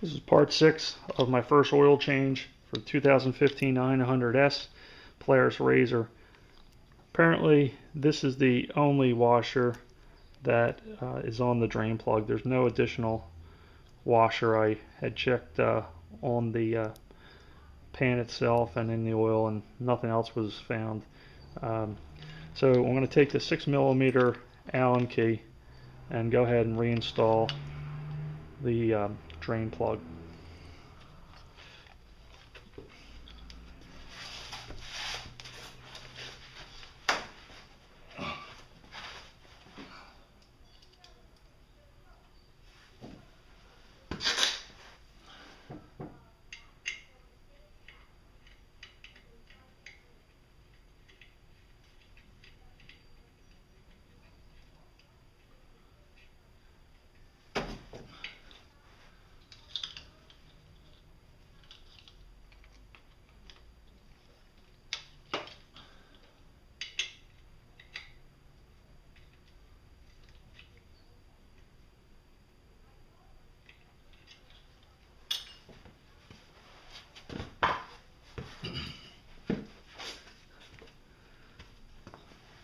This is part 6 of my first oil change for 2015 900S Polaris RZR. Apparently this is the only washer that is on the drain plug. There's no additional washer. I had checked on the pan itself and in the oil, and nothing else was found. So I'm going to take the 6mm Allen key and go ahead and reinstall the drain plug.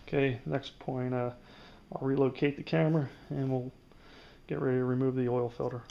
Okay, next point, I'll relocate the camera and we'll get ready to remove the oil filter.